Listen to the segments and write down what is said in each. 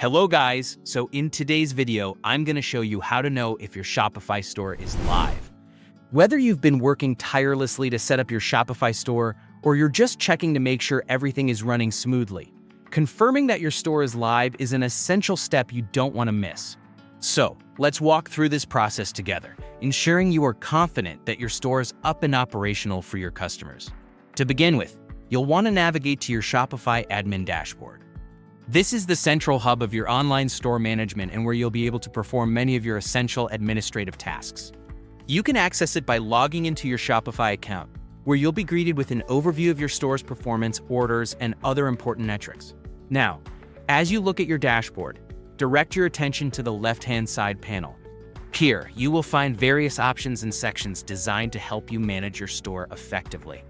Hello guys, so in today's video, I'm going to show you how to know if your Shopify store is live. Whether you've been working tirelessly to set up your Shopify store or you're just checking to make sure everything is running smoothly, confirming that your store is live is an essential step you don't want to miss. So, let's walk through this process together, ensuring you are confident that your store is up and operational for your customers. To begin with, you'll want to navigate to your Shopify admin dashboard. This is the central hub of your online store management and where you'll be able to perform many of your essential administrative tasks. You can access it by logging into your Shopify account, where you'll be greeted with an overview of your store's performance, orders, and other important metrics. Now, as you look at your dashboard, direct your attention to the left-hand side panel. Here, you will find various options and sections designed to help you manage your store effectively.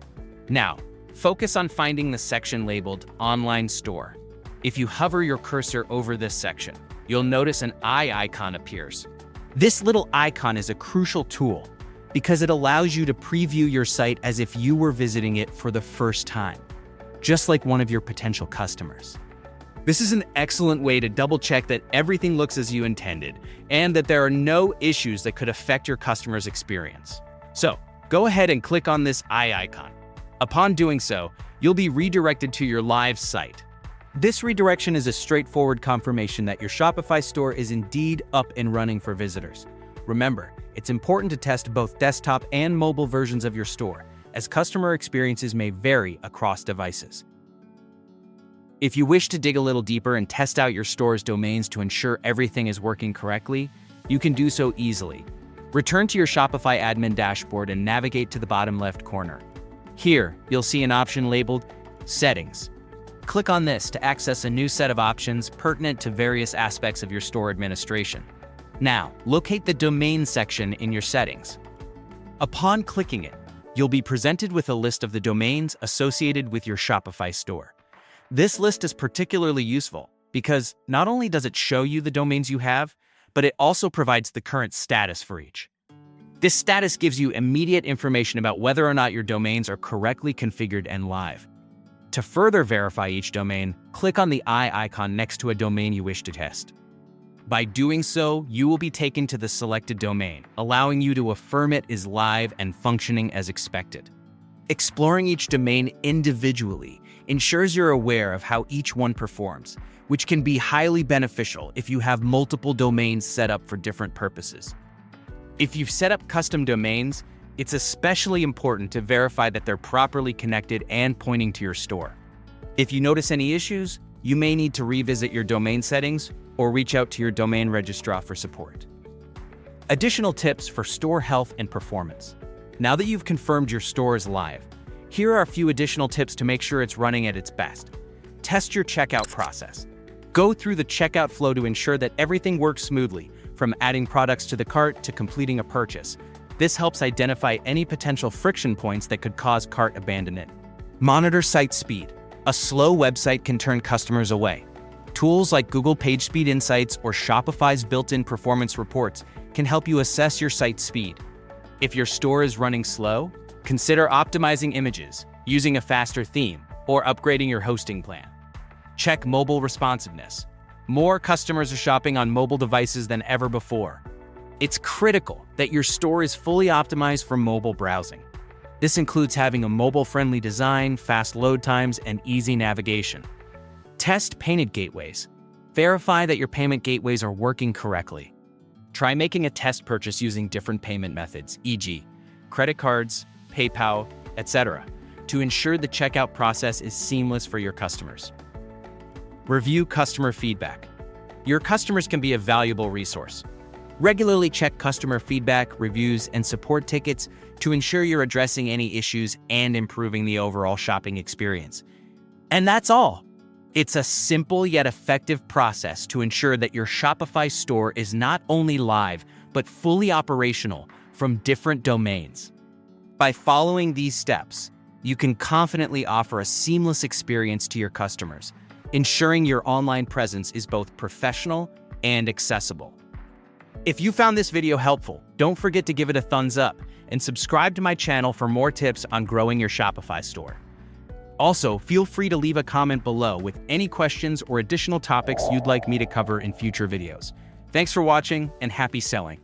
Now, focus on finding the section labeled Online Store. If you hover your cursor over this section, you'll notice an eye icon appears. This little icon is a crucial tool because it allows you to preview your site as if you were visiting it for the first time, just like one of your potential customers. This is an excellent way to double-check that everything looks as you intended and that there are no issues that could affect your customer's experience. So, go ahead and click on this eye icon. Upon doing so, you'll be redirected to your live site. This redirection is a straightforward confirmation that your Shopify store is indeed up and running for visitors. Remember, it's important to test both desktop and mobile versions of your store, as customer experiences may vary across devices. If you wish to dig a little deeper and test out your store's domains to ensure everything is working correctly, you can do so easily. Return to your Shopify admin dashboard and navigate to the bottom left corner. Here, you'll see an option labeled Settings. Click on this to access a new set of options pertinent to various aspects of your store administration. Now, locate the Domain section in your settings. Upon clicking it, you'll be presented with a list of the domains associated with your Shopify store. This list is particularly useful because not only does it show you the domains you have, but it also provides the current status for each. This status gives you immediate information about whether or not your domains are correctly configured and live. To further verify each domain, click on the eye icon next to a domain you wish to test. By doing so, you will be taken to the selected domain, allowing you to affirm it is live and functioning as expected. Exploring each domain individually ensures you're aware of how each one performs, which can be highly beneficial if you have multiple domains set up for different purposes. If you've set up custom domains, it's especially important to verify that they're properly connected and pointing to your store. If you notice any issues, you may need to revisit your domain settings or reach out to your domain registrar for support. Additional tips for store health and performance. Now that you've confirmed your store is live, here are a few additional tips to make sure it's running at its best. Test your checkout process. Go through the checkout flow to ensure that everything works smoothly, from adding products to the cart to completing a purchase. This helps identify any potential friction points that could cause cart abandonment. Monitor site speed. A slow website can turn customers away. Tools like Google PageSpeed Insights or Shopify's built-in performance reports can help you assess your site speed. If your store is running slow, consider optimizing images, using a faster theme, or upgrading your hosting plan. Check mobile responsiveness. More customers are shopping on mobile devices than ever before. It's critical that your store is fully optimized for mobile browsing. This includes having a mobile-friendly design, fast load times, and easy navigation. Test payment gateways. Verify that your payment gateways are working correctly. Try making a test purchase using different payment methods, e.g., credit cards, PayPal, etc., to ensure the checkout process is seamless for your customers. Review customer feedback. Your customers can be a valuable resource. Regularly check customer feedback, reviews, and support tickets to ensure you're addressing any issues and improving the overall shopping experience. And that's all. It's a simple yet effective process to ensure that your Shopify store is not only live, but fully operational from different domains. By following these steps, you can confidently offer a seamless experience to your customers, ensuring your online presence is both professional and accessible. If you found this video helpful, don't forget to give it a thumbs up and subscribe to my channel for more tips on growing your Shopify store. Also, feel free to leave a comment below with any questions or additional topics you'd like me to cover in future videos. Thanks for watching and happy selling.